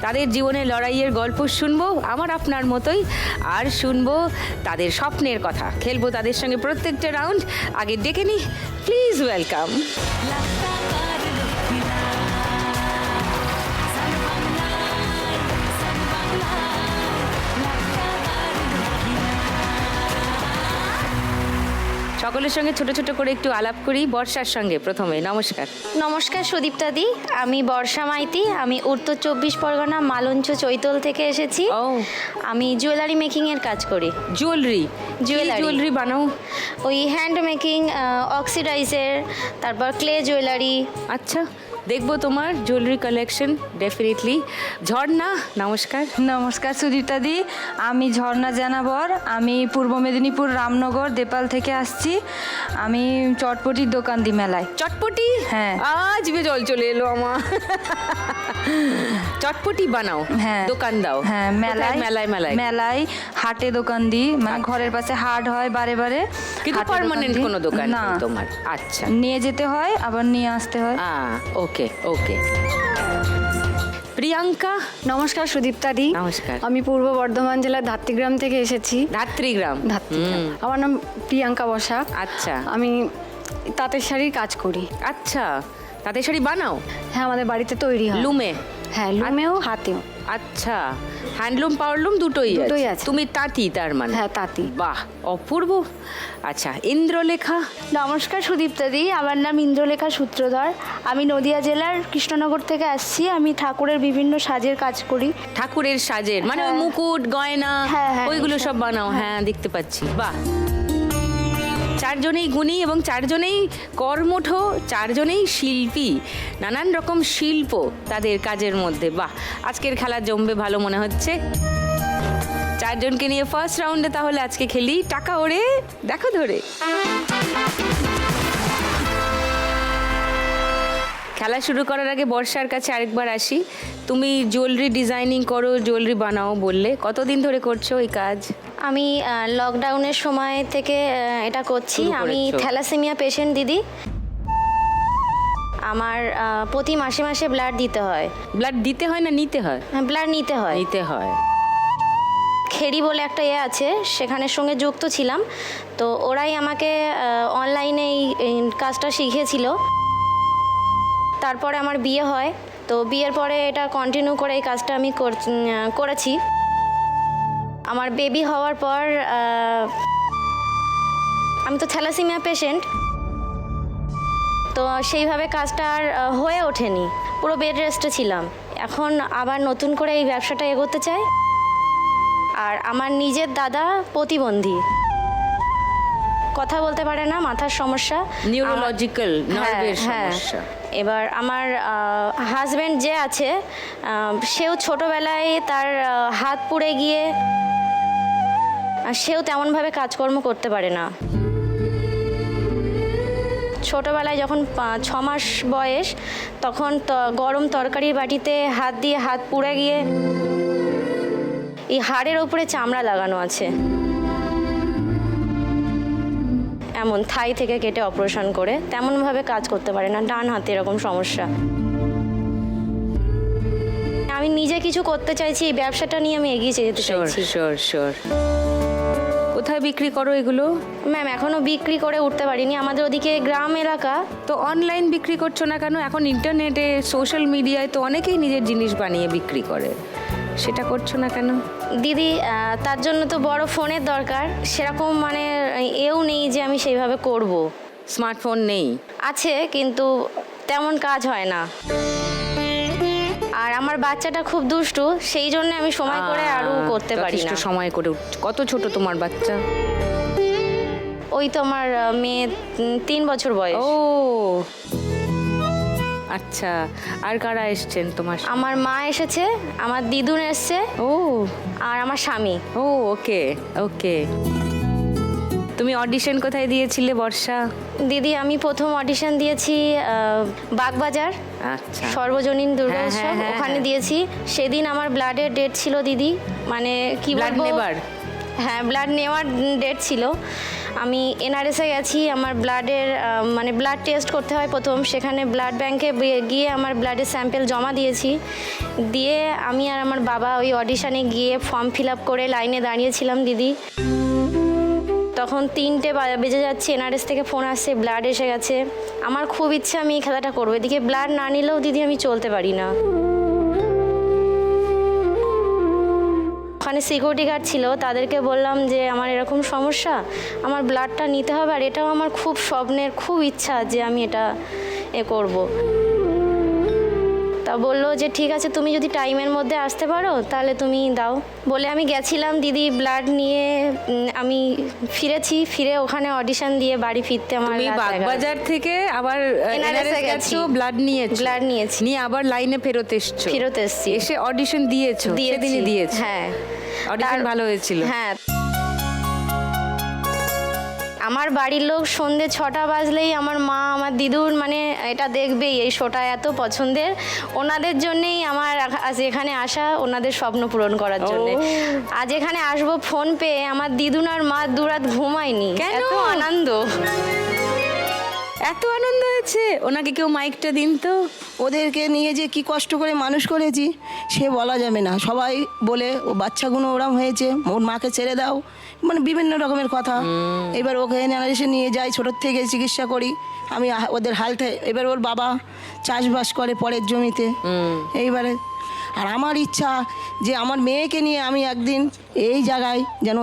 তাদের জীবনের লড়াইয়ের গল্প শুনবো আমার আপনার মতোই, আর শুনবো তাদের স্বপ্নের কথা, খেলবো তাদের সঙ্গে প্রত্যেকটা রাউন্ড। আগে ডেকে নি, প্লিজ ওয়েলকাম। সকলের সঙ্গে ছোট ছোট করে একটু আলাপ করি। বর্ষার সঙ্গে প্রথমে নমস্কার। নমস্কার সুদীপ্তাদি, আমি বর্ষা মাইতি, আমি উত্তর 24 পরগনা মালঞ্চ চৈতল থেকে এসেছি। ও, আমি জুয়েলারি মেকিংয়ের কাজ করি। জুয়েলারি জুয়েলারি বানাও? ওই হ্যান্ড মেকিং, অক্সিডাইজের, তারপর ক্লে জুয়েলারি। আচ্ছা, দেখবো তোমার জুয়েলারি কালেকশন ডেফিনেটলি। ঝর্ণা নমস্কার। নমস্কার সুদীপ্তাদি, আমি ঝর্ণা জানাবর, আমি পূর্ব মেদিনীপুর রামনগর দেপাল থেকে আসছি। আমি চটপটির দোকান দিই মেলায়। চটপটি? হ্যাঁ। আজ জল চলে এলো আমার। চটপটি বানাও? হ্যাঁ। দোকান দাও? হ্যাঁ, মেলায় মেলায় মেলায় মেলায় হাটে দোকান দিই, মানে ঘরের পাশে হাট হয় বারে বারে। কিন্তু হাটে পার্মানেন্ট দিই। কোনো দোকান না, নেই তোমার? আচ্ছা, নিয়ে যেতে হয় আবার নিয়ে আসতে হয়। ওকে ওকে। প্রিয়াঙ্কা নমস্কার সুদীপ্তাদি, নমস্কার। আমি পূর্ব বর্ধমান জেলার ধাত্রীগ্রাম থেকে এসেছি। ধাত্রীগ্রাম? আমার নাম প্রিয়াঙ্কা বসাক। আচ্ছা। আমি তাঁতের শাড়ির কাজ করি। আচ্ছা, তাঁতের শাড়ি বানাও? হ্যাঁ, আমাদের বাড়িতে তৈরি হয়। লুমে? হ্যাঁ, লুমেও হাতেও। আচ্ছা, হ্যান্ডলুম পাওয়ারলুম দুটোই আছে। তুমি তাঁতি তার মানে? হ্যাঁ, তাঁতি। বাহ, অপূর্ব। আচ্ছা, ইন্দ্রলেখা? নমস্কার সুদীপ্তাদি, আমার নাম ইন্দ্রলেখা সূত্রধর। আমি নদিয়া জেলার কৃষ্ণনগর থেকে আসছি। আমি ঠাকুরের বিভিন্ন সাজের কাজ করি। ঠাকুরের সাজের মানে ওই হ্যাঁ। মুকুট গয়না হ্যাঁ, হ্যাঁ, ওইগুলো এইসব। সব বানাও? হ্যাঁ, দেখতে পাচ্ছি। বাহ, চারজনেই গুণী এবং চারজনেই কর্মঠ, চারজনেই শিল্পী, নানান রকম শিল্প তাদের কাজের মধ্যে। বাহ, আজকের খেলা জমবে ভালো মনে হচ্ছে। চারজনকে নিয়ে ফার্স্ট রাউন্ডে তাহলে আজকে খেলি টাকা ওড়ে দেখো ধরে। খেলা শুরু করার আগে বর্ষার কাছে আরেকবার আসি। তুমি জুয়েলারি ডিজাইনিং করো, জুয়েলারি বানাও বললে, কতদিন ধরে করছো এই কাজ? আমি লকডাউনের সময় থেকে এটা করছি। শুরু আমি করেছো? থ্যালাসেমিয়া পেশেন্ট দিদি। আমার প্রতি মাসে মাসে ব্লাড দিতে হয়। ব্লাড দিতে হয় না নিতে হয়? ব্লাড নিতে হয়। নিতে হয়। খেরি বলে একটা আছে, সেখানের সঙ্গে যুক্ত ছিলাম। তো ওরাই আমাকে অনলাইনে এই কাজটা শিখিয়েছিল। তারপরে আমার বিয়ে হয়, তো বিয়ের পরে এটা কন্টিনিউ করে এই কাজটা আমি করেছি। আমার বেবি হওয়ার পর আমি তো থ্যালাসেমিয়া পেশেন্ট, তো সেইভাবে কাজটা আর হয়ে ওঠেনি, পুরো বেড রেস্টে ছিলাম। এখন আবার নতুন করে এই ব্যবসাটা এগোতে চাই। আর আমার নিজের দাদা প্রতিবন্ধী, কথা বলতে পারে না, মাথার সমস্যা, নিউরোলজিক্যাল নার্ভের হ্যাঁ। সমস্যা। এবার আমার হাজব্যান্ড যে আছে, সেও ছোটবেলায় তার হাত পুড়ে গিয়ে সেও তেমনভাবে কাজকর্ম করতে পারে না। ছোটবেলায় যখন 6 মাস বয়স, তখন গরম তরকারির বাটিতে হাত দিয়ে হাত পুড়ে গিয়ে এই হাড়ের ওপরে চামড়া লাগানো আছে, এমন থাই থেকে কেটে অপারেশন করে তেমনভাবে কাজ করতে পারে না, ডান হাতে এরকম সমস্যা। আমি নিজে কিছু করতে চাইছি, এই ব্যবসাটা নিয়ে আমি এগিয়ে যেতে চাইছি। শিওর। কোথায় বিক্রি করো এগুলো? ম্যাম, এখনো বিক্রি করে উঠতে পারিনি, আমাদের ওদিকে গ্রাম এলাকা। তো অনলাইন বিক্রি করছো না কেন? এখন ইন্টারনেটে সোশ্যাল মিডিয়ায় তো অনেকেই নিজের জিনিস বানিয়ে বিক্রি করে, সেটা করছো না কেন? দিদি, তার জন্য তো বড় ফোনের দরকার, সেরকম মানে এও নেই যে আমি সেইভাবে করব। স্মার্টফোন নেই? আছে, কিন্তু তেমন কাজ হয় না। আর আমার বাচ্চাটা খুব দুষ্টু, সেই জন্য আমি সময় করে আরও করতে পারি না। সময় করে কত ছোট তোমার বাচ্চা? ওই তো আমার মেয়ে 3 বছর বয়স। ও আচ্ছা, আর কারা এসছেন তোমার? আমার মা এসেছে, আমার দিদুন এসছে, ও আর আমার স্বামী। ও ওকে ওকে। তুমি অডিশন কোথায় দিয়েছিলে বর্ষা? দিদি, আমি প্রথম অডিশন দিয়েছি বাগবাজার আচ্ছা, সর্বজনীন দুর্গা হ্যাঁ, উৎসব, হ্যাঁ, হ্যাঁ, ওখানে হ্যাঁ। দিয়েছি। সেদিন আমার ব্লাডের ডেট ছিল দিদি, মানে কি ব্লাড বলবো। নেবার? হ্যাঁ, ব্লাড নেওয়ার ডেট ছিল। আমি এনআরএসে গেছি, আমার ব্লাডের মানে ব্লাড টেস্ট করতে হয় প্রথম, সেখানে ব্লাড ব্যাংকে গিয়ে আমার ব্লাডের স্যাম্পেল জমা দিয়েছি। দিয়ে আমি আর আমার বাবা ওই অডিশনে গিয়ে ফর্ম ফিল আপ করে লাইনে দাঁড়িয়েছিলাম দিদি। তখন 3টে বেজে যাচ্ছে, এনআরএস থেকে ফোন আসছে ব্লাড এসে গেছে। আমার খুব ইচ্ছা আমি এই খেলাটা করবো, এদিকে ব্লাড না নিলেও দিদি আমি চলতে পারি না। ওখানে সিকিউরিটি গার্ড ছিল, তাদেরকে বললাম যে আমার এরকম সমস্যা, আমার ব্লাডটা নিতে হবে, আর এটাও আমার খুব স্বপ্নের, খুব ইচ্ছা যে আমি এটা করব। তা বললো যে ঠিক আছে, তুমি যদি টাইমের মধ্যে আসতে পারো তাহলে তুমি দাও। বলে আমি গেছিলাম দিদি, ব্লাড নিয়ে আমি ফিরেছি। ফিরে ওখানে অডিশন দিয়ে বাড়ি ফিরতে আমার তুমি রাত 11। বাগবাজার থেকে আবার NRS এ গেছি। গেছো, ব্লাড নিয়েছো, ব্লাড নিয়েছি, নিয়ে আবার লাইনে ফেরত এসছি, এসে অডিশন দিয়েছো, সেদিনই দিয়েছো। হ্যাঁ, অডিশন ভালো হয়েছিল। হ্যাঁ, আমার বাড়ির লোক সন্ধে 6টা বাজলেই আমার মা আমার দিদুর মানে এটা দেখবেই, এই শোটা এত পছন্দের, ওনাদের জন্যেই আমার আজ এখানে আসা, ওনাদের স্বপ্ন পূরণ করার জন্য। আজ এখানে আসবো ফোন পেয়ে আমার দিদুন আর মা দুরাত ঘুমায়নি, এত আনন্দ, এত আনন্দ হয়েছে। ওনাকে কেউ মাইকটা দিন তো। ওদেরকে নিয়ে যে কি কষ্ট করে মানুষ করেছি সে বলা যাবে না। সবাই বলে ও বাচ্চাগুলো ওরম হয়েছে, ওর মাকে ছেড়ে দাও, মানে বিভিন্ন রকমের কথা। এবার ওকে এসে নিয়ে যাই, ছোটোর থেকে চিকিৎসা করি আমি ওদের হালতে। এবার ওর বাবা চাষবাস করে পরের জমিতে। এইবারে আর আমার ইচ্ছা যে আমার মেয়েকে নিয়ে আমি একদিন এই জায়গায় যেন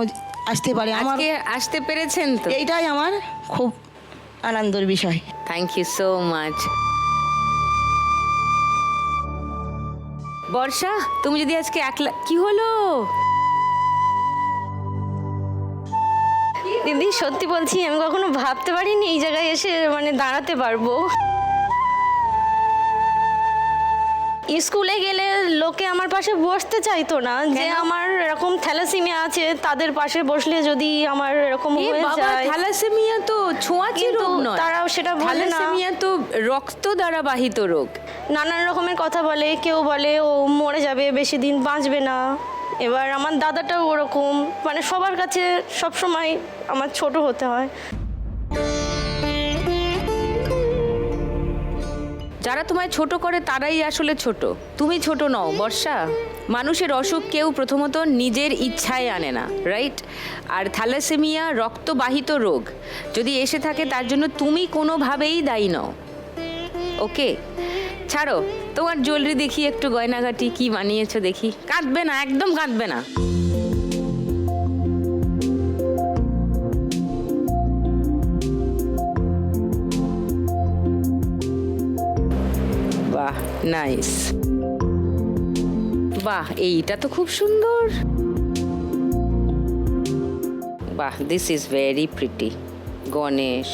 আসতে পারে। আমার আজকে আসতে পেরেছেন তো, এইটাই আমার খুব আনন্দের বিষয়। Thank you so much. Barsha, তুমি যদি আজকে কি হলো? দিদি সত্যি বলছি, আমি কখনো ভাবতে পারিনি এই জায়গায় এসে মানে দাঁড়াতে পারবো। স্কুলে গেলে লোকে আমার পাশে বসতে চাইতো না, যে আমার এরকম থ্যালাসেমিয়া আছে, তাদের পাশে বসলে যদি আমার এরকম হয়ে যায়। থ্যালাসেমিয়া তো ছোঁয়াচে রোগ নয়, তারাও সেটা বলে না। থ্যালাসেমিয়া তো রক্ত দ্বারা বাহিত রোগ। নানান রকমের কথা বলে, কেউ বলে ও মরে যাবে, বেশি দিন বাঁচবে না। এবার আমার দাদাটাও ওরকম, মানে সবার কাছে সবসময় আমার ছোট হতে হয়। যারা তোমায় ছোট করে তারাই আসলে ছোট, তুমি ছোট নও বর্ষা। মানুষের অসুখ কেউ প্রথমত নিজের ইচ্ছায় আনে না, রাইট? আর থ্যালাসেমিয়া রক্তবাহিত রোগ যদি এসে থাকে তার জন্য তুমি কোনোভাবেই দায়ী নও। ওকে, ছাড়ো, তোমার জুয়েলারি দেখি, একটু গয়নাগাটি কি বানিয়েছো দেখি। কাঁদবে না, একদম কাঁদবে না। বাহ, নাইস। বাহ, এইটা তো খুব সুন্দর। বাহ, this is very pretty. Ganesh,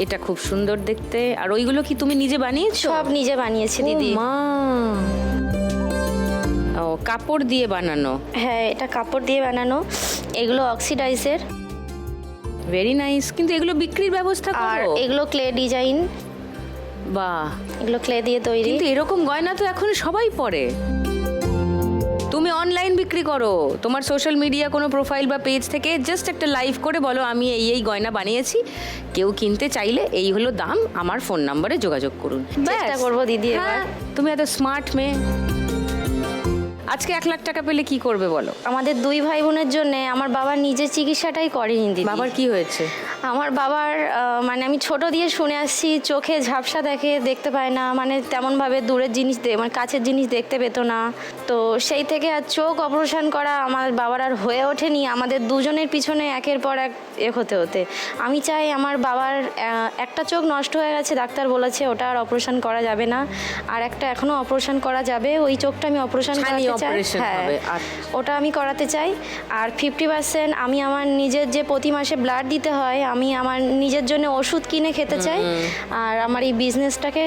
এটা খুব সুন্দর দেখতে। আর ওইগুলো কি তুমি নিজে বানিয়েছো? সব নিজে বানিয়েছি দিদি। মা, ও কাপড় দিয়ে বানানো? হ্যাঁ, এটা কাপড় দিয়ে বানানো, এগুলো অক্সিডাইজের। Very nice. কিন্তু এগুলো বিক্রির ব্যবস্থা আর করো? এগুলো ক্লে ডিজাইন। বাহ, এগুলো ক্লে দিয়ে তৈরি। কিন্তু এরকম গয়না তো এখন সবাই পরে। তুমি অনলাইন বিক্রি করো, তোমার সোশ্যাল মিডিয়া কোনো প্রোফাইল বা পেজ থেকে জাস্ট একটা লাইভ করে বলো আমি এই গয়না বানিয়েছি, কেউ কিনতে চাইলে এই হলো দাম, আমার ফোন নাম্বারে যোগাযোগ করুন। চেষ্টা করবো দিদি এবার। হ্যাঁ, তুমি এত স্মার্ট মেয়ে। আজকে 1 লাখ টাকা পেলে কি করবে বলো? আমাদের 2 ভাই বোনের জন্য আমার বাবা নিজের চিকিৎসাটাই করেনি দিদি। বাবার কি হয়েছে? আমার বাবার মানে আমি ছোট দিয়ে শুনে আসছি, চোখে ঝাপসা দেখতে পায় না, মানে তেমনভাবে দূরের জিনিস মানে কাছের জিনিস দেখতে পেত না। তো সেই থেকে আর চোখ অপারেশন করা আমার বাবার আর হয়ে ওঠেনি। আমাদের দুজনের পিছনে একের পর এক হতে আমি চাই, আমার বাবার একটা চোখ নষ্ট হয়ে গেছে, ডাক্তার বলেছে ওটা আর অপারেশন করা যাবে না, আর একটা এখনও অপারেশন করা যাবে, ওই চোখটা আমি অপারেশন করাতে চাই। হ্যাঁ, ওটা আমি করাতে চাই। আর 50% আমি আমার নিজের যে প্রতি মাসে ব্লাড দিতে হয়, আমি আমার নিজের জন্য ওষুধ কিনে খেতে চাই, আর আমার এই বিজনেসটাকে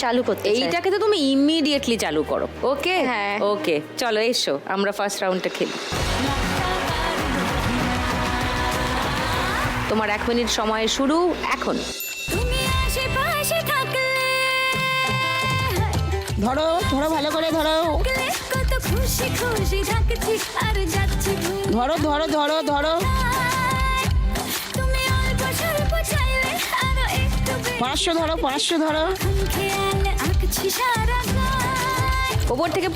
চালু করতে চাই। এইটাকে তো তুমি ইমিডিয়েটলি চালু করো। ওকে? হ্যাঁ। ওকে, চলো এসো আমরা ফার্স্ট রাউন্ডটা খেলি। তোমার 1 মিনিট সময় শুরু এখন। ধরো ধরো, ভালো করে ধরো। খুশি খুশি থাকছি আর যাচ্ছি ধরো ধরো ধরো ধরো, তুমি অল্প স্বল্প চাইলে আরো একটু 500 ধরো, 500 ধরো। খেয়ালে আঁকছি সারা গায়। ওপর থেকে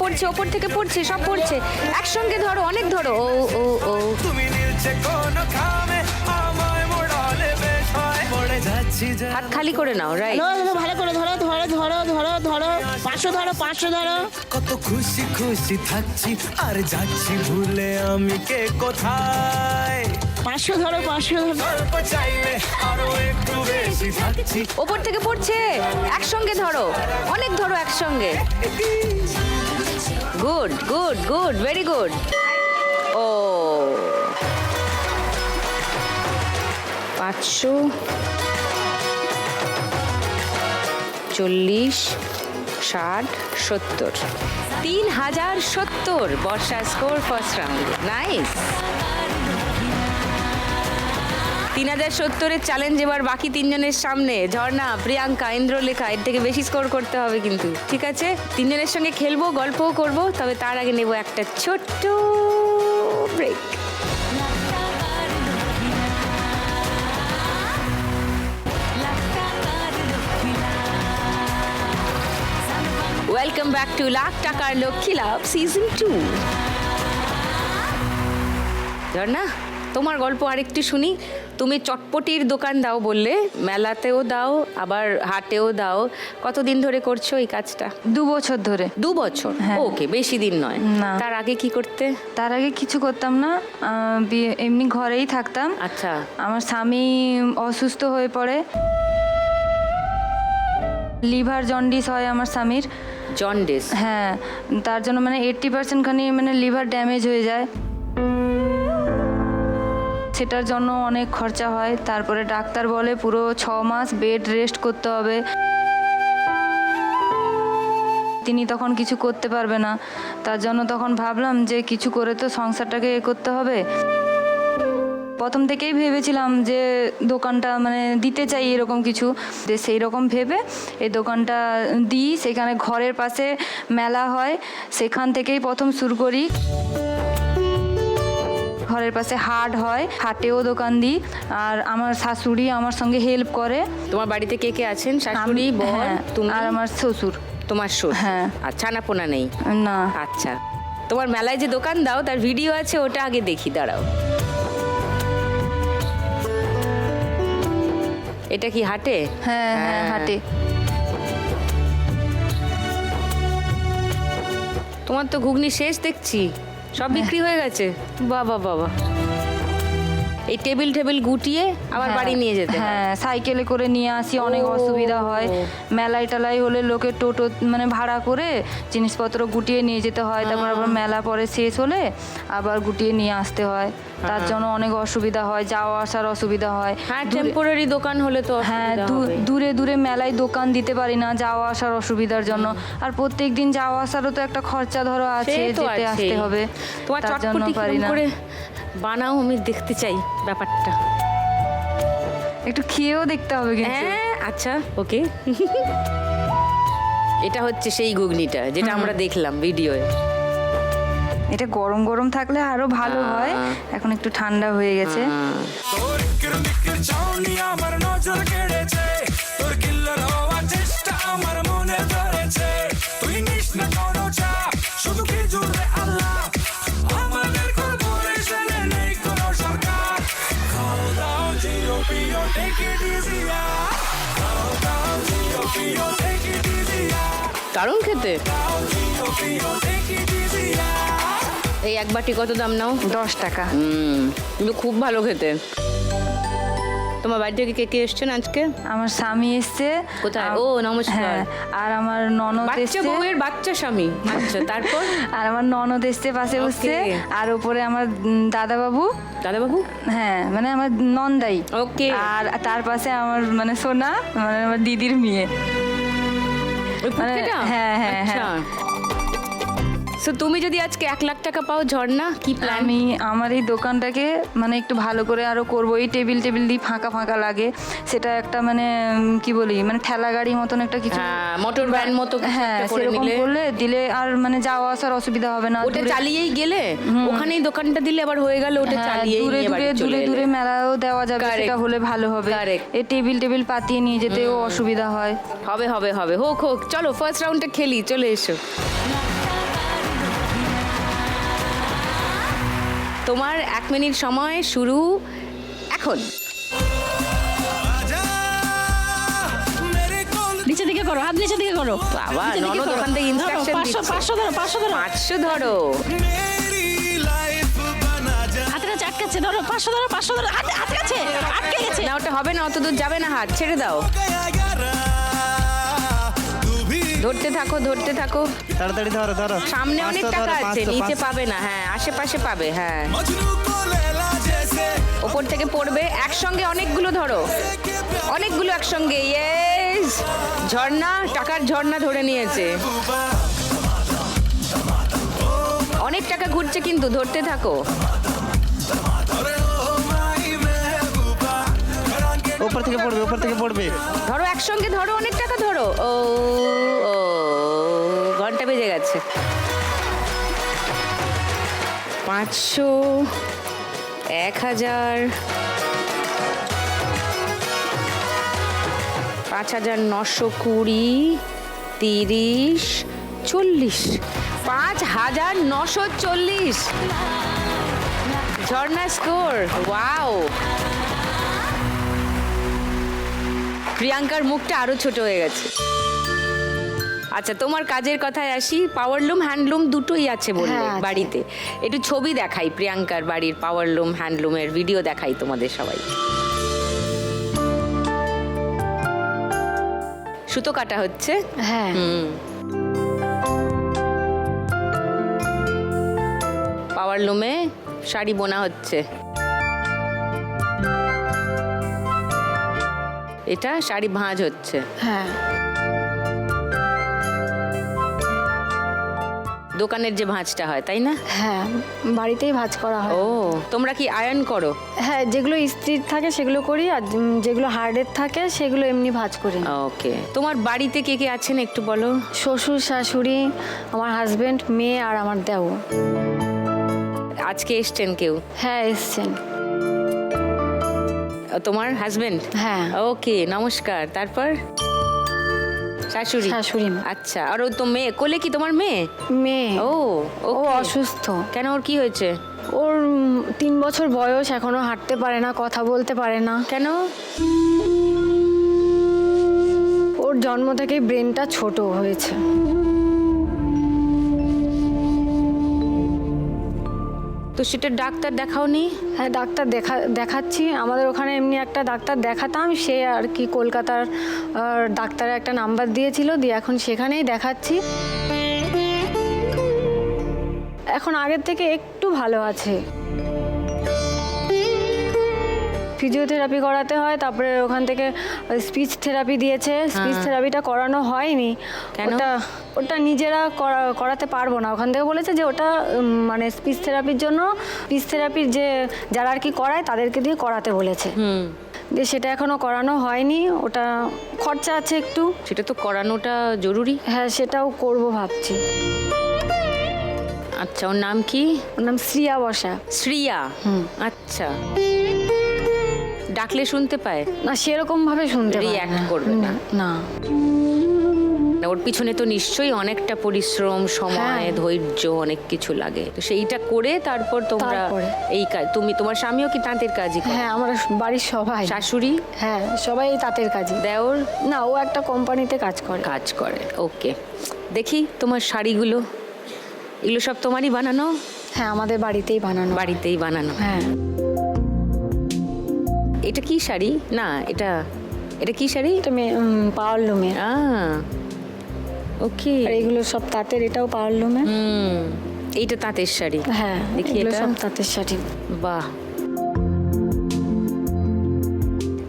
পড়ছে সব পড়ছে, একসঙ্গে ধরো, অনেক ধরো। ও ও ও তুমি নীলছে কোন খামে আমায় মোড়ালে বেশ হয় পড়ে যাচ্ছি হাত খালি করে নাও, রাইট। ভালো করে ধরো ধরো ধরো ধরো ধরো, 500 ধরো, 500 ধরো। কত খুশি খুশি থাকছি আর যাচ্ছি ভুলে আমি কে কোথায় 500 ধরো, 500 ধরো। অল্প চাইলে আরো একটু বেশি থাকছি ওপর থেকে পড়ছে, একসঙ্গে ধরো, অনেক ধরো একসঙ্গে। Good good good, very good. ও 500, 40, 60, 70, 3070 বর্ষা স্কোর ফার্স্ট রাউন্ডে। নাইস। 3070-এর চ্যালেঞ্জ এবার বাকি তিনজনের সামনে। ঝর্ণা, প্রিয়াঙ্কা, ইন্দ্রলেখা, এর থেকে বেশি স্কোর করতে হবে কিন্তু, ঠিক আছে? তিনজনের সঙ্গে খেলবো, গল্পও করবো, তবে তার আগে নেব একটা ছোট্ট break. Welcome back to lakh টাকার লক্ষ্মী লাভ সিজন 2। ঝর্ণা, তোমার গল্প আরেকটু শুনি। তুমি চটপটির দোকান দাও বললে, মেলাতেও দাও আবার হাটেও দাও। কতদিন ধরে করছো এই কাজটা? 2 বছর ধরে। 2 বছর? হ্যাঁ। ওকে, বেশি দিন নয়। না। তার আগে কি করতে? তার আগে কিছু করতাম না, এমনি ঘরেই থাকতাম। আচ্ছা। আমার স্বামী অসুস্থ হয়ে পড়ে, লিভার জন্ডিস হয় আমার স্বামীর। জন্ডিস? হ্যাঁ, তার জন্য মানে 80% খানি মানে লিভার ড্যামেজ হয়ে যায়, সেটার জন্য অনেক খরচা হয়। তারপরে ডাক্তার বলে পুরো 6 মাস বেড রেস্ট করতে হবে। তিনি তখন কিছু করতে পারবে না, তার জন্য তখন ভাবলাম যে কিছু করে তো সংসারটাকে করতে হবে। প্রথম থেকেই ভেবেছিলাম যে দোকানটা মানে দিতে চাই এরকম কিছু, যে সেই রকম ভেবে এই দোকানটা দিই। সেখানে ঘরের পাশে মেলা হয়, সেখান থেকেই প্রথম শুরু করি। ঘরের পাশে হাট হয়, হাটেও দোকান দিই। আর আমার শাশুড়ি আমার সঙ্গে হেল্প করে। তোমার বাড়িতে কে কে আছেন? শাশুড়ি, বর, হ্যাঁ, তুমি আর আমার শ্বশুর। তোমার শ্বশুর? হ্যাঁ। আর ছানাপোনা নেই? না। আচ্ছা, তোমার মেলায় যে দোকান দাও তার ভিডিও আছে, ওটা আগে দেখি, দাঁড়াও। এটা কি হাটে? হ্যাঁ হ্যাঁ, হাটে। তোমার তো ঘুগনি শেষ দেখছি, সব বিক্রি হয়ে গেছে। বাবা বাবা, এই টেবিল গুটিয়ে আবার বাড়ি নিয়ে যেতে হয়? হ্যাঁ, সাইকেলে করে নিয়ে আসি, অনেক অসুবিধা হয়। মেলায় টেলাই হলে লোকে টোটো মানে ভাড়া করে জিনিসপত্র গুটিয়ে নিয়ে যেতে হয়, তারপর আবার মেলা পরে শেষ হলে আবার গুটিয়ে নিয়ে আসতে হয়। তার জন্য অনেক অসুবিধা হয়, যাওয়া আসার অসুবিধা হয়। হ্যাঁ, টেম্পোরারি দোকান হলে তো হ্যাঁ, অসুবিধা হবে। দূরে দূরে মেলায় দোকান দিতে পারি না যাওয়া আসার অসুবিধার জন্য। আর প্রত্যেক দিন যাওয়া আসারও তো একটা খরচা ধরো আছে, সে তো যেতে আছেই। আসতে হবে। তোমার তার জন্য চটপটি পারি কেমন না। করে বানাও, আমি দেখতে চাই ব্যাপারটা। একটু খেয়েও দেখতে হবে কিন্তু। হ্যাঁ, আচ্ছা, ওকে। এটা হচ্ছে সেই ঘুগনিটা যেটা আমরা দেখলাম ভিডিওয়ে। এটা গরম গরম থাকলে আরো ভালো হয়, এখন একটু ঠান্ডা হয়ে গেছে। তোর কিরমিকির চাউনি আমার নজর কেড়েছে, তোর কিল্লার হওয়ার চেষ্টা আমার মনে ধরেছে। তুই নিস না কোনো চাপ, শুধু কি জুড়ে আল্লাহ, আমাদের কর্পোরেশনে নেই কোনো সরকার। খাও দাও জিও পিও টেক ইট ইজি, খাও দাও জিও পিও টেক ইট ইজি, দারুণ খেতে। খাও জিও পিও টেক ইট ইজি। এই এক বাটি কত দাম নাও? 10 টাকা। কিন্তু খুব ভালো খেতে। তোমার বাড়ি থেকে কে কে এসছেন আজকে? আমার স্বামী এসছে। কোথায়? ও, নমস্কার। হ্যাঁ, আর আমার ননদ বাচ্চা এসছে। বউয়ের বাচ্চা স্বামী। আচ্ছা, তারপর? আর আমার ননদ এসছে পাশে বসছে। Okay. আর উপরে আমার দাদাবাবু। দাদাবাবু? হ্যাঁ, মানে আমার নন্দাই। ওকে। আর তার পাশে আমার মানে সোনা, মানে আমার দিদির মেয়ে। ওই পুচকেটা? হ্যাঁ, হ্যাঁ, আচ্ছা। সো তুমি যদি আজকে 1 লাখ টাকা পাও ঝর্ণা, কি প্ল্যান? আমি আমার এই দোকানটাকে মানে একটু ভালো করে আরো করবো। এই টেবিল দিয়ে ফাঁকা ফাঁকা লাগে, সেটা একটা মানে কি বলি মানে ঠেলা গাড়ি মতন একটা কিছু, হ্যাঁ, মোটর ভ্যান মতো কিছু হ্যাঁ একটা করে সেরকম নিলে। করলে দিলে আর মানে যাওয়া আসার অসুবিধা হবে না। ওটা দূরে- চালিয়েই গেলে ওখানেই দোকানটা দিলে আবার হয়ে গেল, ওটা হ্যাঁ, চালিয়েই দূরে নিয়ে বাড়ি দূরে চলে দূরে দূরে এলে। মেলাও দেওয়া যাবে, Correct. সেটা হলে ভালো হবে। Correct. এই টেবিল পাতিয়ে নিয়ে যেতেও অসুবিধা হয়। হবে হবে হবে, হোক হোক, চলো ফার্স্ট রাউন্ডটা খেলি, চলে এসো। তোমার 1 মিনিট সময় শুরু এখন। নিচে দিকে করো, হাত নিচে দিকে করো। বাবা, নিচে দিকে ননদ করো। ওখান থেকে ধরো, ইনস্ট্রাকশন 500 ধরো, 500 ধরো। 500 ধরো। হাতের কাছে আটকাচ্ছে, ধরো 500 ধরো, 500 ধরো। হাতে আটকাচ্ছে, আটকে গেছে। না, ওটা হবে না, অত দূর যাবে না, হাত ছেড়ে দাও। ধরতে থাকো, ধরতে থাকো। তাড়াতাড়ি ধরো ধরো। সামনে অনেক 500 টাকা ধরো, আছে, 500, নিচে 500 পাবে না। হ্যাঁ, আশেপাশে পাবে। হ্যাঁ, ওপর থেকে পড়বে। একসঙ্গে অনেকগুলো ধরো, অনেকগুলো একসঙ্গে। ইয়েস, ঝর্ণা, টাকার ঝর্ণা ধরে নিয়েছে। অনেক টাকা ঘুরছে কিন্তু, ধরতে থাকো। উপর থেকে পড়বে, উপর থেকে পড়বে। ধরো একসঙ্গে, ধরো, অনেক টাকা ধরো। ও ও, ঘন্টা বেজে গেছে। 500, 1000, 5920, 30, 40, 5940। ঝর্ণা স্কোর, ওয়াও। প্রিয়াঙ্কার মুখটা আরো ছোট হয়ে গেছে। আচ্ছা, তোমার কাজের কথায় আসি। পাওয়ারলুম হ্যান্ডলুম দুটোই আছে বললে হ্যাঁ, আছে। বাড়িতে। একটু ছবি দেখাই প্রিয়াঙ্কার বাড়ির পাওয়ারলুম হ্যান্ডলুমের ভিডিও দেখাই তোমাদের সবাই। সুতো কাটা হচ্ছে। হ্যাঁ পাওয়ারলুমে শাড়ি বোনা হচ্ছে। এটা শাড়ি ভাঁজ হচ্ছে। হ্যাঁ দোকানের যে ভাঁজটা হয়, তাই না? হ্যাঁ বাড়িতেই ভাঁজ করা হয়। ও, তোমরা কি আয়রন করো? হ্যাঁ, যেগুলো স্ত্রীর থাকে সেগুলো করি, আর যেগুলো হার্ডের থাকে সেগুলো এমনি ভাঁজ করি। ওকে, তোমার বাড়িতে কে কে আছেন একটু বলো। শ্বশুর শাশুড়ি, আমার হাজবেন্ড, মেয়ে আর আমার দেওর। আজকে এসছেন কেউ? হ্যাঁ এসছেন। তোমার হাজবেন্ড? হ্যাঁ। ওকে, নমস্কার। তারপর শাশুড়ি? শাশুড়ি মা। আচ্ছা, আর ও তো মেয়ে কোলে? কি তোমার মেয়ে? মেয়ে। ও, ও ওকে। অসুস্থ। কেন, ওর কি হয়েছে? ওর 3 বছর বয়স, এখনো হাঁটতে পারে না, কথা বলতে পারে না। কেন? ওর জন্ম থেকেই ব্রেনটা ছোট হয়েছে। তো সেটা ডাক্তার দেখাওনি? হ্যাঁ ডাক্তার দেখাচ্ছি। আমাদের ওখানে এমনি একটা ডাক্তার দেখাতাম, সে আর কি কলকাতার ডাক্তারের একটা নাম্বার দিয়েছিল, দিয়ে এখন সেখানেই দেখাচ্ছি। এখন আগের থেকে একটু ভালো আছে। ফিজিওথেরাপি করাতে হয়, তারপরে ওখান থেকে স্পিচ থেরাপি দিয়েছে। স্পিচ থেরাপিটা করানো হয়নি। কেন? ওটা নিজেরা করাতে পারবো না। ওখান থেকে বলেছে যে ওটা মানে স্পিচ থেরাপির জন্য স্পিচ থেরাপির যে যারা আর কি করায় তাদেরকে দিয়ে করাতে বলেছে। দিয়ে সেটা এখনো করানো হয়নি। ওটা খরচা আছে একটু। সেটা তো করানোটা জরুরি। হ্যাঁ, সেটাও করব ভাবছি। আচ্ছা, ওর নাম কি? ওর নাম শ্রিয়া বসা। শ্রিয়া? আচ্ছা, ডাকলে শুনতে পায়? না, সেরকম ভাবে শুনতে পায় React না। করবে না। না। ওর পিছনে তো নিশ্চয়ই অনেকটা পরিশ্রম, সময়, হ্যাঁ। ধৈর্য, অনেক কিছু লাগে। তো সেইটা করে তারপর তোমরা তারপরে। এই কাজ। তোমার স্বামীও কি তাঁতের কাজই করে? হ্যাঁ, আমরা বাড়ির সবাই। শাশুড়ি? হ্যাঁ, সবাই তাঁতের কাজে। দেওর? না, ও একটা কোম্পানিতে কাজ করে। কাজ করে। ওকে, দেখি তোমার শাড়িগুলো। এগুলো সব তোমারই বানানো? হ্যাঁ, আমাদের বাড়িতেই বানানো। বাড়িতেই বানানো। হ্যাঁ। এটা কি শাড়ি? না, এটা কি শাড়ি? এটা পাওয়ার লুমের। ওকে। আর এগুলো সব তাঁতের, এটাও পাওয়ার লুমের। এইটা তাঁতের শাড়ি? হ্যাঁ, দেখি এগুলো এটা। সব তাঁতের শাড়ি। বাহ।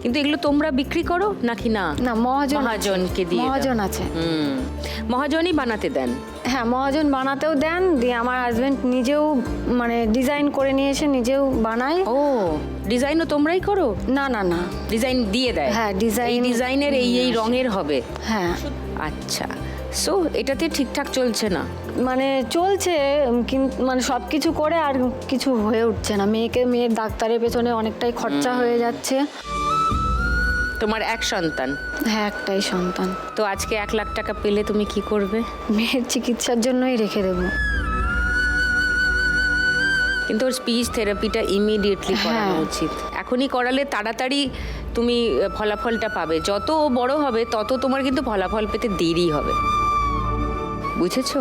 কিন্তু এগুলো তোমরা বিক্রি করো নাকি? না, না, মহাজন মহাজনকে দিয়ে দাও। মহাজন আছে। মহাজনই বানাতে দেন? হ্যাঁ, মহাজন বানাতেও দেন, দিয়ে আমার হাজবেন্ড নিজেও মানে ডিজাইন করে নিয়ে এসে নিজেও বানায়। ও, ডিজাইনও তোমরাই করো? না না না, ডিজাইন দিয়ে দেয়? হ্যাঁ, এই ডিজাইন। ডিজাইনের এই রঙের হবে? হ্যাঁ, আচ্ছা। সো এটাতে ঠিকঠাক চলছে না? মানে চলছে, কিন্তু মানে সব কিছু করে আর কিছু হয়ে উঠছে না। মেয়ের ডাক্তারের পেছনে অনেকটাই খরচা হয়ে যাচ্ছে। তোমার এক সন্তান? হ্যাঁ, একটাই সন্তান। তো আজকে 1 লাখ টাকা পেলে তুমি কি করবে? মেয়ের চিকিৎসার জন্যই রেখে দেবো। কিন্তু ওর স্পিচ থেরাপিটা ইমিডিয়েটলি করানো হ্যাঁ। উচিত। এখনই করালে তাড়াতাড়ি তুমি ফলাফলটা পাবে। যত ও বড় হবে তত তোমার কিন্তু ফলাফল পেতে দেরি হবে, বুঝেছো?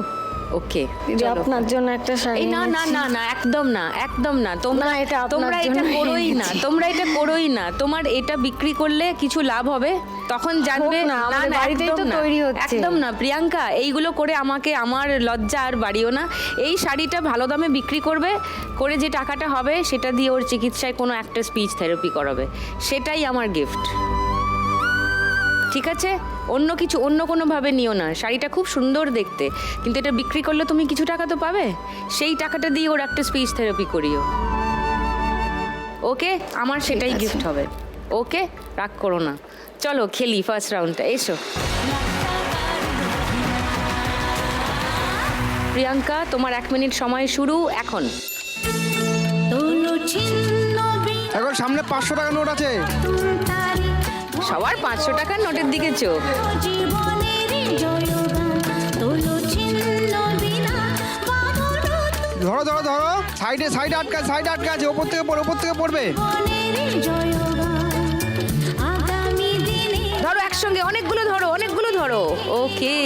ওকে, দিদি, আপনার জন্য একটা শাড়ি এই না না এনেছি। না না, একদম না, একদম না। তোমরা না, এটা আপনার তোমরা এটা জন্যই করোই না, এনেছি। তোমরা এটা করোই না। তোমার এটা বিক্রি করলে কিছু লাভ হবে, তখন জানবে। হোক না, আমাদের বাড়িতেই তো তৈরি হচ্ছে। একদম না প্রিয়াঙ্কা, এইগুলো করে আমাকে আমার লজ্জা আর বাড়িও না। এই শাড়িটা ভালো দামে বিক্রি করবে, করে যে টাকাটা হবে সেটা দিয়ে ওর চিকিৎসায় কোনো একটা স্পিচ থেরাপি করাবে, সেটাই আমার গিফট। ঠিক আছে? অন্য কিছু অন্য কোনোভাবে নিও না। শাড়িটা খুব সুন্দর দেখতে, কিন্তু এটা বিক্রি করলে তুমি কিছু টাকা তো পাবে, সেই টাকাটা দিয়ে ওর একটা স্পিচ থেরাপি করিও। ওকে, আমার সেটাই গিফট হবে। ওকে, রাগ করো না। চলো খেলি ফার্স্ট রাউন্ডটা, এসো। প্রিয়াঙ্কা, তোমার 1 মিনিট সময় শুরু এখন। তোলো ছিন্ন এখন সামনে 500 টাকা নোট আছে। বিতারি সবার 500 টাকার নোটের দিকে চোখ। জীবনের জয়গান তোলো ছিন্ন বিনা বাবলো ধরো ধরো ধরো, সাইডে আটকা আছে। ওপর থেকে পড়বে। জীবনের জয়গান আগামী দিনে ধরো একসঙ্গে, অনেকগুলো ধরো, অনেকগুলো ধরো। ওকে,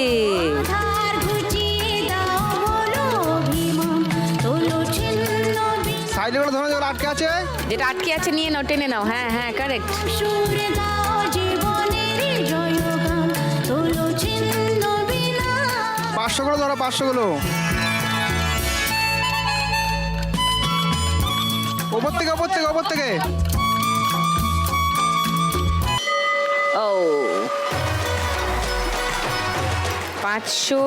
ধার ঘুচিয়ে দাও বলো অভিমান তোলো ছিন্ন সাইডে করে ধরো, যেগুলো আটকে আছে। যেটা আটকে আছে নিয়ে নাও, টেনে নাও। হ্যাঁ হ্যাঁ, কারেক্ট। সুর গাও জীবনের জয়গান তোলো ছিন্ন বিনা 500 গুলো ধরো, 500 গুলো। ওপর থেকে। ও, 500,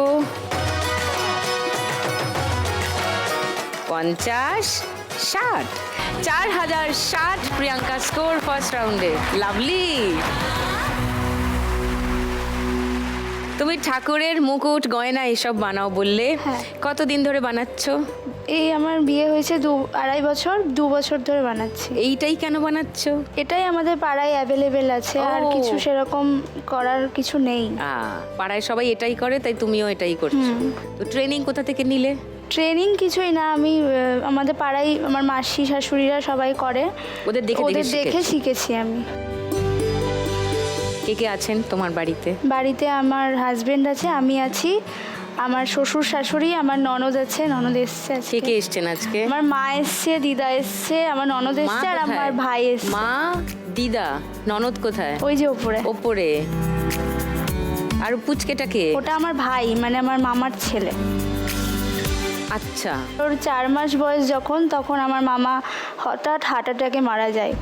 50, 60, 4060 প্রিয়াঙ্কা স্কোর ফার্স্ট রাউন্ডে। লাভলি। তুমি ঠাকুরের মুকুট, গয়না এসব বানাও বললে, হ্যাঁ। কতদিন ধরে বানাচ্ছ? এই আমার বিয়ে হয়েছে 2-2.5 বছর, 2 বছর ধরে বানাচ্ছি। এইটাই কেন বানাচ্ছ? এটাই আমাদের পাড়ায় অ্যাভেলেবেল আছে, আর ও। কিছু সেরকম করার কিছু নেই। পাড়ায় সবাই এটাই করে, তাই তুমিও এটাই করছো। তো ট্রেনিং কোথা থেকে নিলে? ট্রেনিং কিছুই না, আমি আমাদের পাড়ায় আমার মাসি শাশুড়িরা সবাই করে, ওদের দেখে দেখে শিখেছি আমি। কে কে আছেন তোমার বাড়িতে? বাড়িতে আমার হাজবেন্ড আছে, আমি আছি, আমার শ্বশুর শাশুড়ি, আমার ননদ আছে, ননদ এসছে কে আজকে। কে এসছেন আজকে? আমার মা এসছে, দিদা এসছে, আমার ননদ মা এসছে, আর কোথায়? আমার ভাই এসছে। মা, দিদা, ননদ কোথায়? ওই যে ওপরে। ওপরে। আর পুচকেটা কে? ওটা আমার ভাই, মানে আমার মামার ছেলে। আচ্ছা। ওর 4 মাস বয়স যখন, তখন আমার মামা হঠাৎ হার্ট অ্যাটাকে মারা যায়।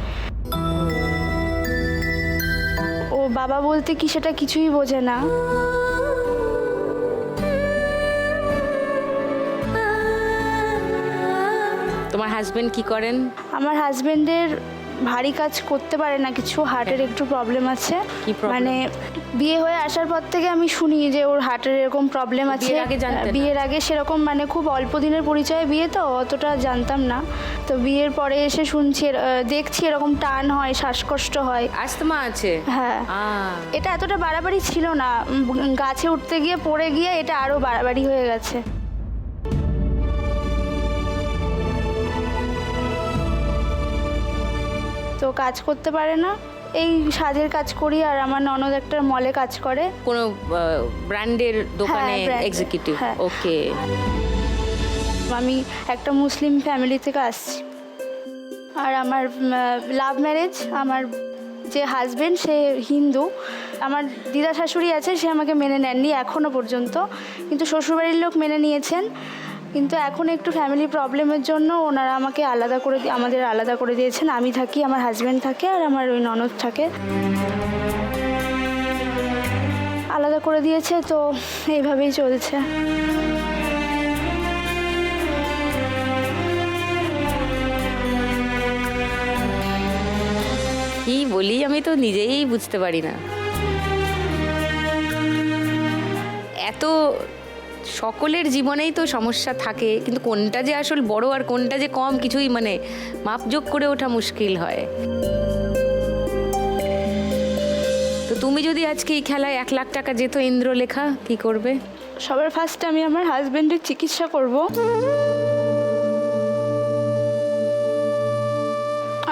ও বাবা বলতে কি সেটা কিছুই বোঝে না। তোমার হাজবেন্ড কি করেন? আমার হাজবেন্ডের ভারী কাজ করতে পারে না, কিছু হার্টের একটু প্রবলেম আছে। কি problem? মানে বিয়ে হয়ে আসার পর থেকে আমি শুনি যে ওর হার্টের এরকম প্রবলেম আছে। বিয়ের আগে জানতেন না? বিয়ের আগে সেরকম মানে খুব অল্প দিনের পরিচয়ে বিয়ে, তো অতটা জানতাম না। তো বিয়ের পরে এসে শুনছি, দেখছি এরকম টান হয়, শ্বাসকষ্ট হয়। আস্তমা আছে? হ্যাঁ, এটা এতটা বাড়াবাড়ি ছিল না, গাছে উঠতে গিয়ে পড়ে গিয়ে এটা আরো বাড়াবাড়ি হয়ে গেছে। তো কাজ করতে পারে না, এই সাজের কাজ করি, আর আমার ননদ একটা মলে কাজ করে। কোনো ব্র্যান্ডের দোকানে হ্যাঁ, brand-এর, এক্সিকিউটিভ? হ্যাঁ। ওকে। আমি একটা মুসলিম ফ্যামিলি থেকে আসছি, আর আমার লাভ ম্যারেজ। আমার যে হাজবেন্ড সে হিন্দু। আমার দিদা শাশুড়ি আছে, সে আমাকে মেনে নেননি এখনও পর্যন্ত, কিন্তু শ্বশুরবাড়ির লোক মেনে নিয়েছেন। কিন্তু এখন একটু ফ্যামিলি প্রবলেমের জন্য ওনারা আমাকে আমাদের আলাদা করে দিয়েছেন। আমি থাকি, আমার হাজবেন্ড থাকে, আর আমার ওই ননদ থাকে। আলাদা করে দিয়েছে, তো এইভাবেই চলছে। আমি তো নিজেই বুঝতে পারি না। এত সকলের জীবনেই তো সমস্যা থাকে, কিন্তু কোনটা যে আসল বড় আর কোনটা যে কম কিছুই মানে মাপজোক করে ওঠা মুশকিল হয়। তো তুমি যদি আজকে এই খেলায় 1 লাখ টাকা যেত ইন্দ্রলেখা, কি করবে? সবার ফার্স্টে আমি আমার হাজবেন্ডের চিকিৎসা করব।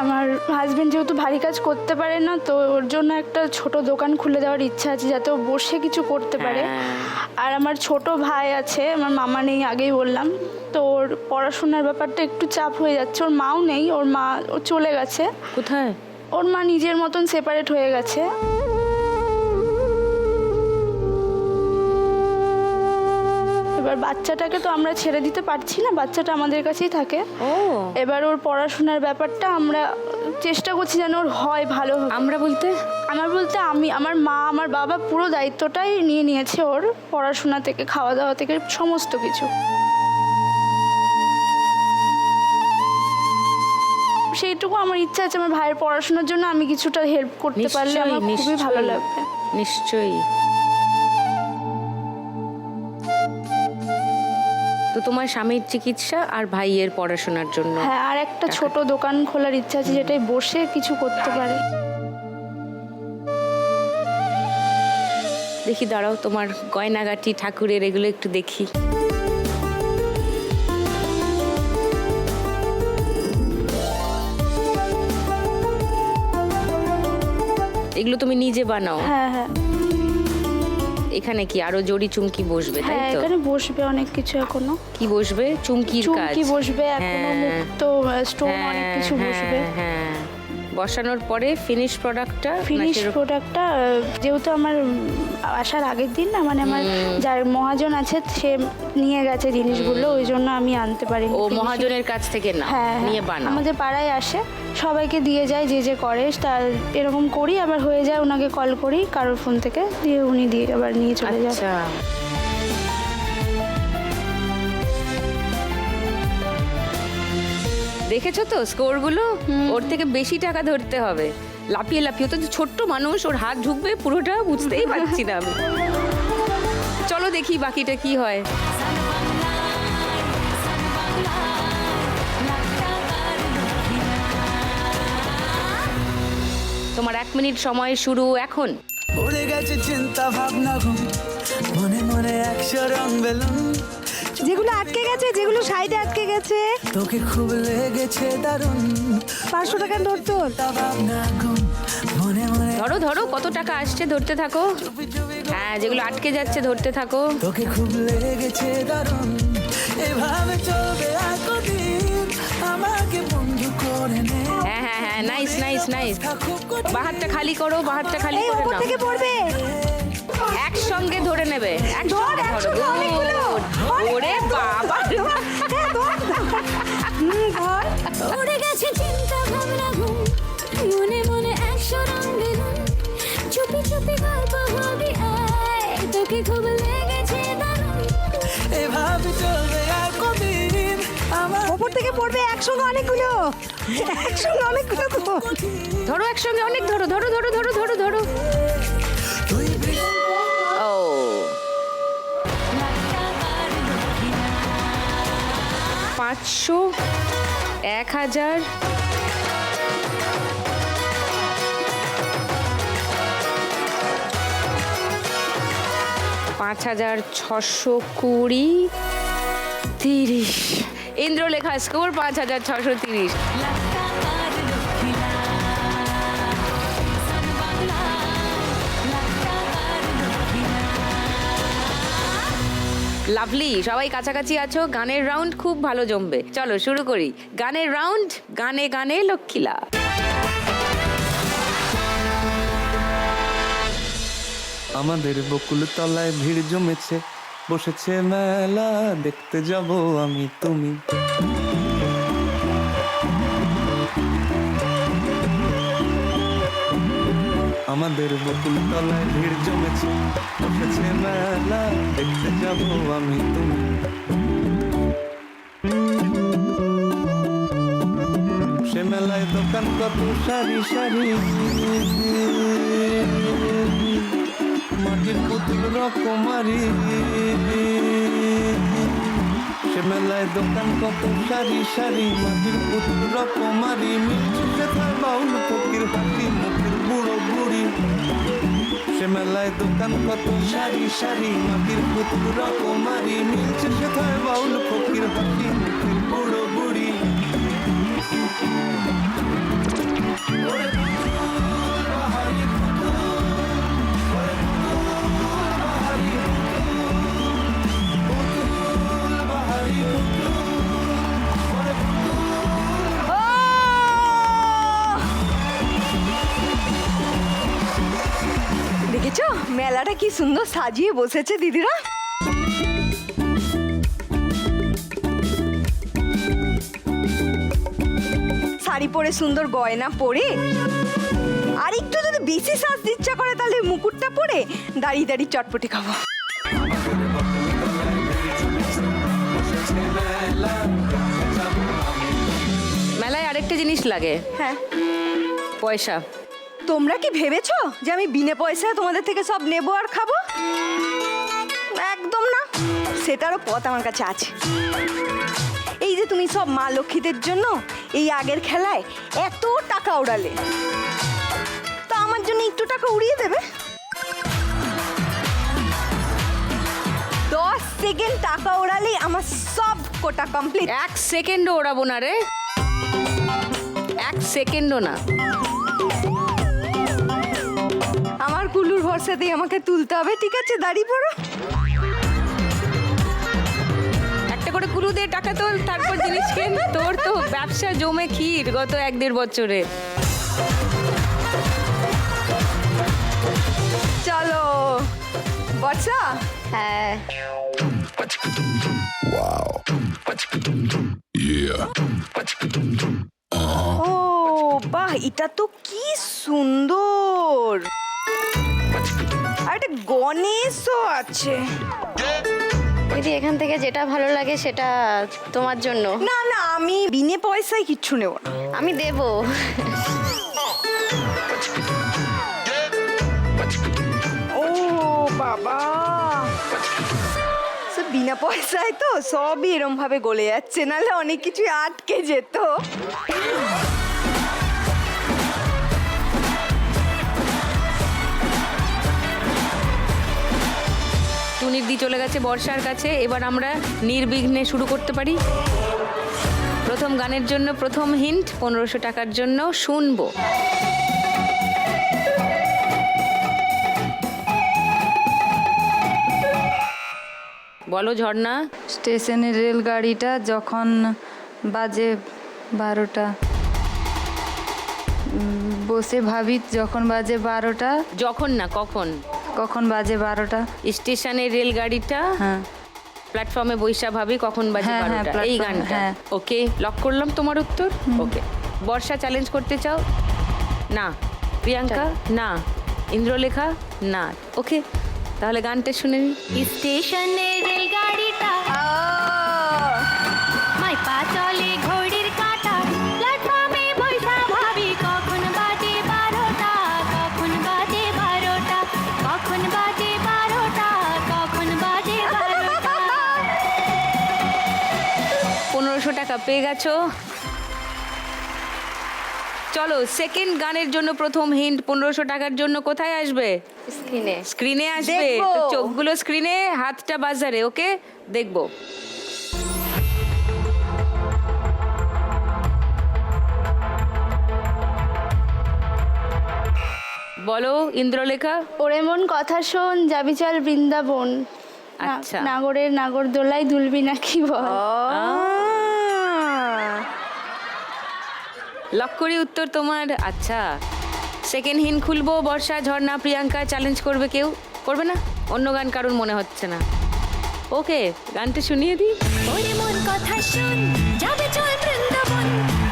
আমার হাজবেন্ড যেহেতু ভারী কাজ করতে পারে না, তো ওর জন্য একটা ছোট দোকান খুলে দেওয়ার ইচ্ছা আছে, যাতে ও বসে কিছু করতে পারে। আর আমার ছোট ভাই আছে, আমার মামা নেই, আগেই বললাম। তো ওর পড়াশোনার ব্যাপারটা একটু চাপ হয়ে যাচ্ছে। ওর মাও নেই, ওর মা ও চলে গেছে। কোথায়? ওর মা নিজের মতন সেপারেট হয়ে গেছে। এবার বাচ্চাটাকে তো আমরা ছেড়ে দিতে পারছি না, বাচ্চাটা আমাদের কাছেই থাকে। এবার ওর পড়াশোনার ব্যাপারটা আমরা চেষ্টা করছি যেন ওর হয় ভালো। আমরা বলতে আমি, আমার মা, আমার বাবা পুরো দায়িত্বটাই নিয়ে নিয়েছে ওর পড়াশোনা থেকে, খাওয়া দাওয়া থেকে, সমস্ত কিছু। সেইটুকু আমার ইচ্ছা আছে, আমার ভাইয়ের পড়াশোনার জন্য আমি কিছুটা হেল্প করতে পারলে আমার খুবই ভালো লাগবে। নিশ্চয়ই। তো তোমার স্বামীর চিকিৎসা আর ভাইয়ের পড়াশোনার জন্য? হ্যাঁ, আর একটা ছোট দোকান খোলার ইচ্ছা আছে, যেটাই বসে কিছু করতে পারে। দেখি, দাঁড়াও, তোমার গয়নাগাটি ঠাকুরের এগুলো একটু দেখি। এগুলো তুমি নিজে বানাও? হ্যাঁ হ্যাঁ। এখানে কি আরো জড়ি চুমকি বসবে, তাই হ্যাঁ, তো? এখানে বসবে অনেক কিছু এখনো। কি বসবে? চুমকির কাজ? চুমকি বসবে এখনো, মুক্তো, স্টোন, অনেক কিছু বসবে। হ্যাঁ, বসানোর পরে ফিনিশ প্রোডাক্টটা যেহেতু আমার আসার আগের দিন না, মানে আমার যার মহাজন আছে সে নিয়ে গেছে জিনিসগুলো, ওই জন্য আমি আনতে পারিনি। ও মহাজনের কাছ থেকে না হ্যাঁ, নিয়ে বানাও? আমাদের পাড়ায় আসে, সবাইকে দিয়ে যায়, যে যে করে তার এরকম করি। আবার হয়ে যায়, ওনাকে কল করি কারোর ফোন থেকে, দিয়ে উনি দিয়ে আবার নিয়ে চলে যায়। আচ্ছা, দেখেছো তো স্কোরগুলো? ওর থেকে বেশি টাকা ধরতে হবে, লাফিয়ে লাফিয়ে। তো ছোট্ট মানুষ, ওর হাত ঢুকবে পুরোটা বুঝতেই পারছি না আমি। চলো দেখি বাকিটা কি হয়। তোমার 1 মিনিট সময় শুরু এখন। উড়ে গেছে চিন্তা ভাবনা ঘুম, মনে মনে 100 রং বেলুন, যেগুলো আটকে গেছে, যেগুলো সাইডে আটকে গেছে। তোকে খুব লেগেছে দারুণ, 500 টাকা নোট তোর। ভাবনা ঘুম, মনে মনে ধরো ধরো, কত টাকা আসছে ধরতে থাকো। হ্যাঁ, যেগুলো আটকে যাচ্ছে ধরতে থাকো। তোকে খুব লেগেছে দারুণ, এভাবে চলবে আর কদিন, আমাকে বন্ধু করে নে। হ্যাঁ হ্যাঁ হ্যাঁ, নাইস নাইস নাইস। বাহারটা খালি করো, বাহারটা খালি এই করে ওপর নাও। থেকে পড়বে। একসঙ্গে ধরে নেবে, ধর, একসঙ্গে ধরো। অনেকগুলো, ওরে বাবা, হ্যাঁ, ধর। ধর। উড়ে গেছে চিন্তা ভাবনা ঘুম, মনে মনে 100 রং বেলুন, চুপি চুপি গল্প ভাবি আয়, তোকে খুব লেগেছে দারুণ। এভাবে চলবে আর কদিন, আমার ওপর থেকে পড়বে, একসঙ্গে অনেকগুলো, একসঙ্গে অনেকগুলো তো। ধরো একসঙ্গে অনেক, ধরো ধরো ধরো ধরো ধরো ধরো। তুই ও, 500, 1000, 5620, 30। ইন্দ্রলেখা স্কোর 5630। লাভলি, সবাই কাছাকাছি আছো। গানের রাউন্ড খুব ভালো জমবে। চলো শুরু করি গানের রাউন্ড। গানে গানে লক্ষ্মীলা। আমাদের বকুল তলায় ভিড় জমেছে, বসেছে মেলা, দেখতে যাব আমি তুমি। আমাদের বকুল তলায় ভিড় জমেছে, বসেছে মেলা, দেখতে যাব আমি তুমি। সে মেলায় তো দোকান কত সারি সারি, মাটির পুতুল রকমারি, সে মেলায় দোকান কত সারি সারি, মাটির পুতুল রকমারি, মিলছে সেথায় বাউল ফকির হাসি মুখের বুড়ো বুড়ি। সে মেলায় দোকান কত সারি সারি, মাটির পুতুল রকমারি, মিলছে সেথায় বাউল ফকির হাসি মুখের বুড়ো বুড়ি। দেখেছো মেলাটা কি সুন্দর সাজিয়ে বসেছে দিদিরা। শাড়ি পরে সুন্দর গয়না পরে আর একটু যদি বেশি সাজতে ইচ্ছা করে তাহলে মুকুটটা পরে দাঁড়িয়ে দাঁড়িয়ে চটপটি খাবো। মেলায় আরেকটা জিনিস লাগে, হ্যাঁ, পয়সা। তোমরা কি ভেবেছো যে আমি বিনা পয়সায় তোমাদের থেকে সব নেবো আর খাবো? একদম না, সেটারও পথ আমার কাছে আছে। এই যে তুমি সব মা লক্ষ্মীদের জন্য এই আগের খেলায় এত টাকা উড়ালে, তা আমার জন্য একটু টাকা উড়িয়ে দেবে? 10 সেকেন্ড টাকা উড়ালেই আমার সব কোটা কমপ্লিট। 1 সেকেন্ডও ওড়াবো না রে, 1 সেকেন্ডও না। আমার কুলুর ভরসাতেই আমাকে তুলতে হবে, ঠিক আছে? দাঁড়িয়ে পড়ো। একটা করে কুলু দিয়ে টাকা তোল, তারপর জিনিস কেন। তোর তো ব্যবসা জমে ক্ষীর গত 1-1.5 বছরে। চলো বর্ষা। হ্যাঁ, ও বাহ, এটা তো কি সুন্দর। আর একটা গণেশও আছে। দিদি এখান থেকে যেটা ভালো লাগে সেটা তোমার জন্য। না না, আমি বিনে পয়সায় কিচ্ছু নেব না। আমি দেবো। ও বাবা, সব বিনা পয়সায় তো সবই এরম ভাবে গলে যাচ্ছে, নাহলে অনেক কিছু আটকে যেত। টুনির দি চলে গেছে বর্ষার কাছে, এবার আমরা নির্বিঘ্নে শুরু করতে পারি। প্রথম গানের জন্য প্রথম হিন্ট 1500 টাকার জন্য শুনবো। বলো ঝর্ণা। স্টেশনের রেলগাড়িটা যখন বাজে 12টা, বসে ভাবি যখন বাজে 12টা, যখন না কখন, কখন বাজে 12টা। স্টেশনের রেলগাড়িটা, হ্যাঁ, প্ল্যাটফর্মে বৈশা ভাবি কখন বাজে হ্যাঁ, হ্যাঁ, 12টা, এই প্ল্যাটফর্মে, গানটা। হ্যাঁ। ওকে, লক করলাম তোমার উত্তর। ওকে, বর্ষা চ্যালেঞ্জ করতে চাও? না। প্রিয়াঙ্কা? না। ইন্দ্রলেখা? না। ওকে, তাহলে গানটা শুনে নি। স্টেশনের রেলগাড়িটা মাই পা চলে ঘড়ির কাঁটা, প্ল্যাটফর্মে বৈশা ভাবি কখন বাজে 12টা, কখন বাজে 12টা, কখন বাজে 12টা, কখন বাজে 12টা। 1500 টাকা পেয়ে গেছো। চলো, সেকেন্ড গানের জন্য প্রথম হিন্ট 1500 টাকার জন্য কোথায় আসবে? স্ক্রিনে। স্ক্রিনে আসবে। দেখবো। তো চোখগুলো স্ক্রিনে, হাতটা বাজারে। ওকে, দেখবো। বলো ইন্দ্রলেখা। ওরে মন কথা শোন, যাবি চল বৃন্দাবন, আচ্ছা। নাগরের নাগরদোলায় দুলবি নাকি বল। লক করি উত্তর তোমার। আচ্ছা, সেকেন্ড হিন্ট খুলবো। বর্ষা, ঝর্ণা, প্রিয়াঙ্কা চ্যালেঞ্জ করবে? কেউ করবে না? অন্য গান কারণ মনে হচ্ছে না। ওকে, গানটা শুনিয়ে দিই। ওরে মন কথা শোন, যাবে চল বৃন্দাবন,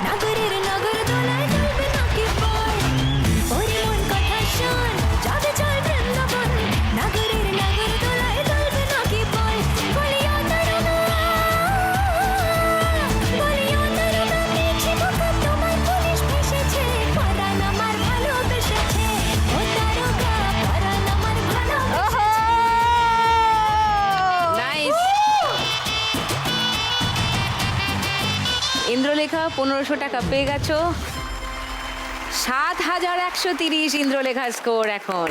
নাগরের নাগরদোলায় দুলবি নাকি বল। ওরে মন কথা শোন, যাবে চল বৃন্দাবন, নাগরের নাগরদোলায় দুলবি নাকি বল। বলিও তরুণা, বলিও তরুণা, দেখি বোকা তোমার পুলিশ ফেসেছে। ইন্দ্রলেখা 1500 টাকা পেয়ে গেছো। 7130 ইন্দ্রলেখা স্কোর এখন।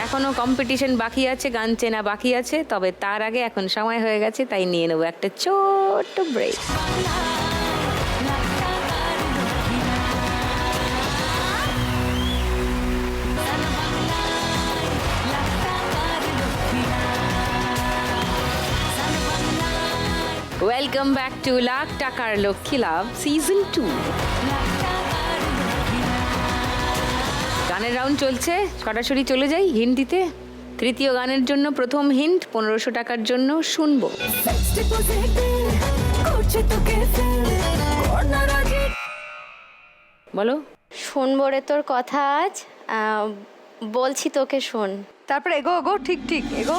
এখনো কম্পিটিশন বাকি আছে, গান চেনা বাকি আছে, তবে তার আগে এখন সময় হয়ে গেছে, তাই নিয়ে নেবো একটা ছোট্ট break. Welcome back to lakh টাকার লক্ষ্মী লাভ সিজন 2। গানের রাউন্ড চলছে, সরাসরি চলে যাই হিন্ট দিতে। তৃতীয় গানের জন্য প্রথম হিন্ট 1500 টাকার জন্য শুনবো। বলো। শুনবো রে তোর কথা আজ, বলছি তোকে শোন। তারপর এগো এগো, ঠিক ঠিক এগো।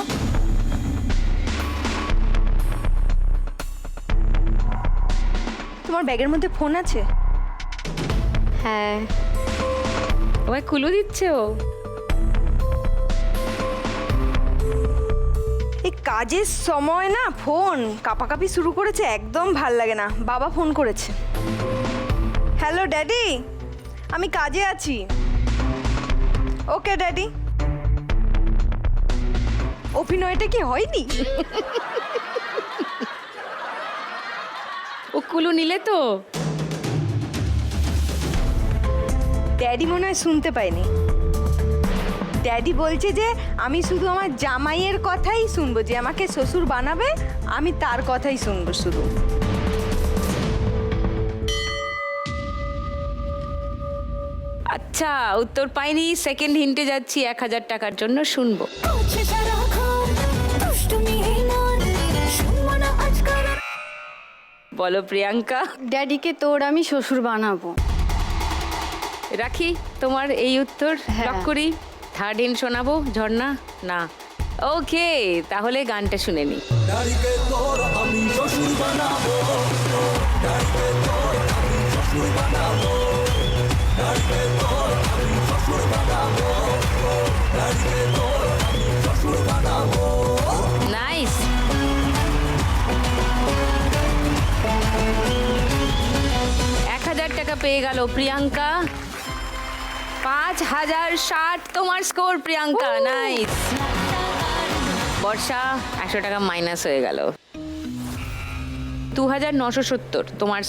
তোমার ব্যাগের মধ্যে ফোন আছে? হ্যাঁ। ওই কুলু দিচ্ছে ও। এই কাজের সময় না ফোন কাঁপাকাঁপি শুরু করেছে, একদম ভাল লাগে না। বাবা ফোন করেছে। হ্যালো ড্যাডি, আমি কাজে আছি। ওকে ড্যাডি। অভিনয়টা কি হয়নি? ও কুলু নিলে তো। ড্যাডি মনে হয় শুনতে পাইনি। ড্যাডি বলছে যে আমি শুধু আমার জামাইয়ের কথাই শুনবো, যে আমাকে শ্বশুর বানাবে আমি তার কথাই শুনবো শুধু। আচ্ছা, উত্তর পাইনি। সেকেন্ড হিন্টে যাচ্ছি, 1000 টাকার জন্য শুনবো। বলো প্রিয়াঙ্কা। ড্যাডিকে তোর আমি শ্বশুর বানাবো। রাখি তোমার এই উত্তর, লক করি। থার্ড হিন্ট শোনাবো ঝর্ণা? না। ওকে, তাহলে গানটা শুনে নি। ডাড়িকে তোর আমি শ্বশুর বানাবো, ডাড়িকে তোর আমি শ্বশুর বানাবো, ডাড়িকে তোর আমি শ্বশুর বানাবো, ডাড়িকে তোর আমি শ্বশুর বানাবো। নাইস। টাকা পেয়ে গেল প্রিয়াঙ্কা। 5060 তোমার স্কোর প্রিয়াঙ্কা। নাইস। বর্ষা 100 টাকা মাইনাস হয়ে গেল। 2970 তোমার